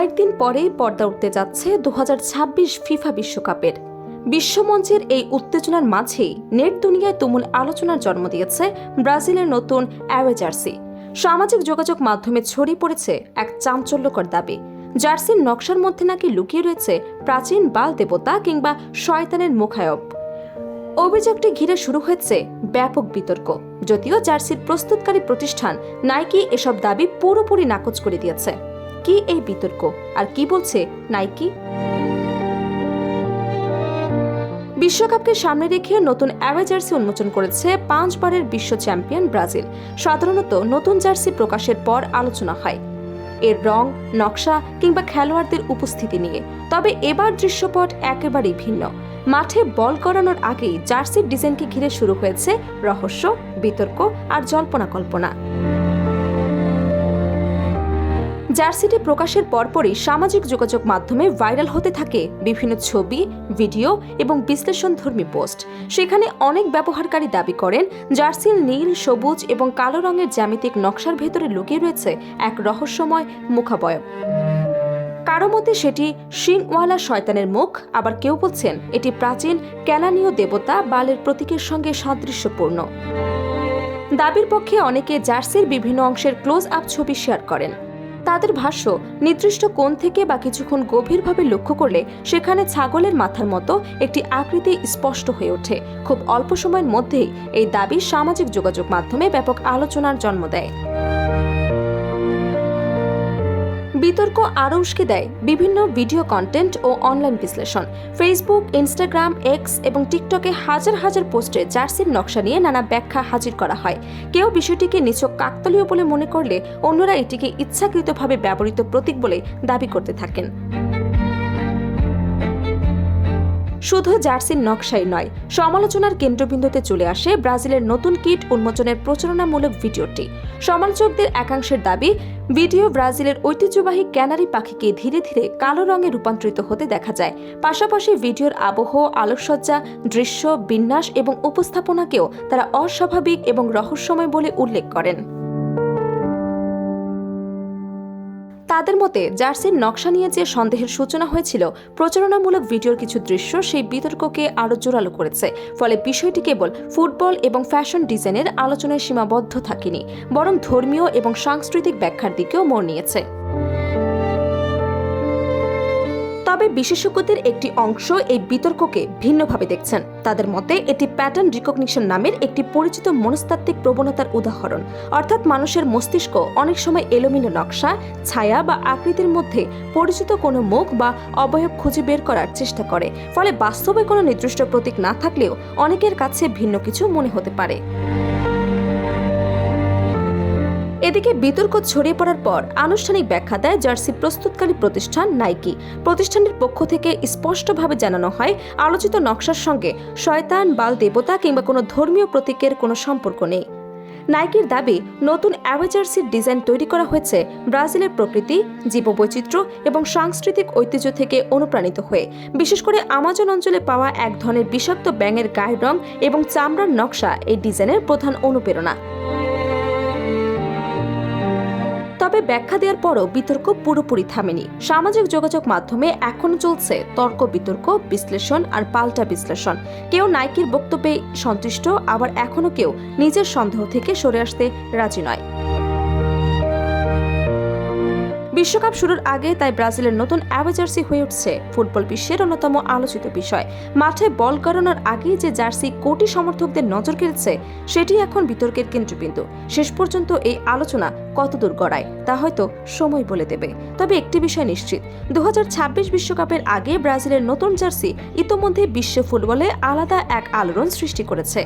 কয়েকদিন পরেই পর্দা উঠতে যাচ্ছে 2026 ফিফা বিশ্বকাপের। বিশ্বমঞ্চের এই উত্তেজনার মাঝেই নেট দুনিয়ায় তুমুল আলোচনার জন্ম দিয়েছে ব্রাজিলের নতুন অ্যাওয়ে জার্সি। সামাজিক যোগাযোগ মাধ্যমে ছড়িয়ে পড়েছে এক চাঞ্চল্যকর দাবি, জার্সির নকশার মধ্যে নাকি লুকিয়ে রয়েছে প্রাচীন বাল দেবতা কিংবা শয়তানের মুখায়ব। অভিযোগটি ঘিরে শুরু হয়েছে ব্যাপক বিতর্ক, যদিও জার্সির প্রস্তুতকারী প্রতিষ্ঠান নাইকি এসব দাবি পুরোপুরি নাকচ করে দিয়েছে। কি এই বিতর্ক আর কি বলছে নাইকি? বিশ্বকাপকে সামনে রেখে নতুন অ্যাওয়ে জার্সি উন্মোচন করেছে 5 বারের বিশ্ব চ্যাম্পিয়ন ব্রাজিল। সাধারণত নতুন জার্সি প্রকাশের পর আলোচনা হয় এর রং, নকশা কিংবা খেলোয়াড়দের উপস্থিতি নিয়ে। তবে এবার দৃশ্যপট একেবারেই ভিন্ন। মাঠে বল করানোর আগেই জার্সির ডিজাইনকে ঘিরে শুরু হয়েছে রহস্য, বিতর্ক আর জল্পনা কল্পনা। জার্সিটি প্রকাশের পরপরই সামাজিক যোগাযোগ মাধ্যমে ভাইরাল হতে থাকে বিভিন্ন ছবি, ভিডিও এবং বিশ্লেষণধর্মী পোস্ট। সেখানে অনেক ব্যবহারকারী দাবি করেন জার্সির নীল, সবুজ এবং কালো রঙের জ্যামিতিক নকশার ভেতরে লুকিয়ে রয়েছে এক রহস্যময় মুখাবয়ব। কারো মতে সেটি শিংওয়ালা শয়তানের মুখ, আবার কেউ বলছেন এটি প্রাচীন ক্যানানীয় দেবতা বালের প্রতীকের সঙ্গে সাদৃশ্যপূর্ণ। দাবির পক্ষে অনেকে জার্সির বিভিন্ন অংশের ক্লোজ আপ ছবি শেয়ার করেন। তাদের ভাষ্য, নির্দিষ্ট কোণ থেকে বা কিছুক্ষণ গভীরভাবে লক্ষ্য করলে সেখানে ছাগলের মাথার মতো একটি আকৃতি স্পষ্ট হয়ে ওঠে। খুব অল্প সময়ের মধ্যেই এই দাবি সামাজিক যোগাযোগ মাধ্যমে ব্যাপক আলোচনার জন্ম দেয়। বিতর্ক আরও উস্কে দেয় বিভিন্ন ভিডিও কন্টেন্ট ও অনলাইন বিশ্লেষণ। ফেসবুক, ইনস্টাগ্রাম, এক্স এবং টিকটকে হাজার হাজার পোস্টে জার্সির নকশা নিয়ে নানা ব্যাখ্যা হাজির করা হয়। কেউ বিষয়টিকে নিছক কাকতালীয় বলে মনে করলে অন্যরা এটিকে ইচ্ছাকৃতভাবে ব্যবহৃত প্রতীক বলে দাবি করতে থাকেন। শুধু জার্সির নকশাই নয়, সমালোচনার কেন্দ্রবিন্দুতে চলে আসে ব্রাজিলের নতুন কিট উন্মোচনের প্রচারণামূলক ভিডিওটি। সমালোচকদের একাংশের দাবি, ভিডিও ব্রাজিলের ঐতিহ্যবাহী ক্যানারি পাখিকে ধীরে ধীরে কালো রঙে রূপান্তরিত হতে দেখা যায়। পাশাপাশি ভিডিওর আবহ, আলোকসজ্জা, দৃশ্য, বিন্যাস এবং উপস্থাপনাকেও তারা অস্বাভাবিক এবং রহস্যময় বলে উল্লেখ করেন। তাদের মতে, জার্সির নকশা নিয়ে যে সন্দেহের সূচনা হয়েছিল, প্রচারণামূলক ভিডিওর কিছু দৃশ্য সেই বিতর্ককে আরও জোরালো করেছে। ফলে বিষয়টি কেবল ফুটবল এবং ফ্যাশন ডিজাইনের আলোচনায় সীমাবদ্ধ থাকেনি, বরং ধর্মীয় এবং সাংস্কৃতিক ব্যাখ্যার দিকেও মোড় নিয়েছে। তবে বিশেষজ্ঞদের একটি অংশ এই বিতর্ককে ভিন্নভাবে দেখছেন। তাদের মতে এটি প্যাটার্ন রিকগনিশন নামের একটি পরিচিত মনস্তাত্ত্বিক প্রবণতার উদাহরণ। অর্থাৎ মানুষের মস্তিষ্ক অনেক সময় এলোমেলো নকশা, ছায়া বা আকৃতির মধ্যে পরিচিত কোনো মুখ বা অবয়ব খুঁজে বের করার চেষ্টা করে। ফলে বাস্তবে কোনো নির্দিষ্ট প্রতীক না থাকলেও অনেকের কাছে ভিন্ন কিছু মনে হতে পারে। এদিকে বিতর্ক ছড়িয়ে পড়ার পর আনুষ্ঠানিক ব্যাখ্যা দেয় জার্সি প্রস্তুতকারী প্রতিষ্ঠান নাইকি। প্রতিষ্ঠানের পক্ষ থেকে স্পষ্টভাবে জানানো হয়, আলোচিত নকশার সঙ্গে শয়তান, বাল দেবতা কিংবা কোনো ধর্মীয় প্রতীকের কোনো সম্পর্ক নেই। নাইকির দাবি, নতুন অ্যাওয়ে জার্সির ডিজাইন তৈরি করা হয়েছে ব্রাজিলের প্রকৃতি, জীববৈচিত্র্য এবং সাংস্কৃতিক ঐতিহ্য থেকে অনুপ্রাণিত হয়ে। বিশেষ করে আমাজন অঞ্চলে পাওয়া এক ধরনের বিষাক্ত ব্যাঙের গায়ের রং এবং চামড়ার নকশা এই ডিজাইনের প্রধান অনুপ্রেরণা। তবে ব্যাখ্যা দেওয়ার পরও বিতর্ক পুরোপুরি থামেনি। সামাজিক যোগাযোগ মাধ্যমে এখনো চলছে তর্ক বিতর্ক, বিশ্লেষণ আর পাল্টা বিশ্লেষণ। কেউ নাইকির বক্তব্যে সন্তুষ্ট, আবার এখনো কেউ নিজের সন্দেহ থেকে সরে আসতে রাজি নয়। বিশ্বকাপ শুরুর আগে তাই ব্রাজিলের নতুন অ্যাওয়ে জার্সি হয়ে উঠছে ফুটবল বিশ্বের অন্যতম আলোচিত বিষয়। মাঠে বল করানোর আগেই যে জার্সি কোটি সমর্থকদের নজর কেড়েছে, সেটি এখন বিতর্কের কেন্দ্রবিন্দু। শেষ পর্যন্ত এই আলোচনা কতদূর গড়ায় তা হয়তো সময় বলে দেবে। তবে একটি বিষয় নিশ্চিত, 2026 বিশ্বকাপের আগে ব্রাজিলের নতুন জার্সি ইতোমধ্যে বিশ্ব ফুটবলে আলাদা এক আলোড়ন সৃষ্টি করেছে।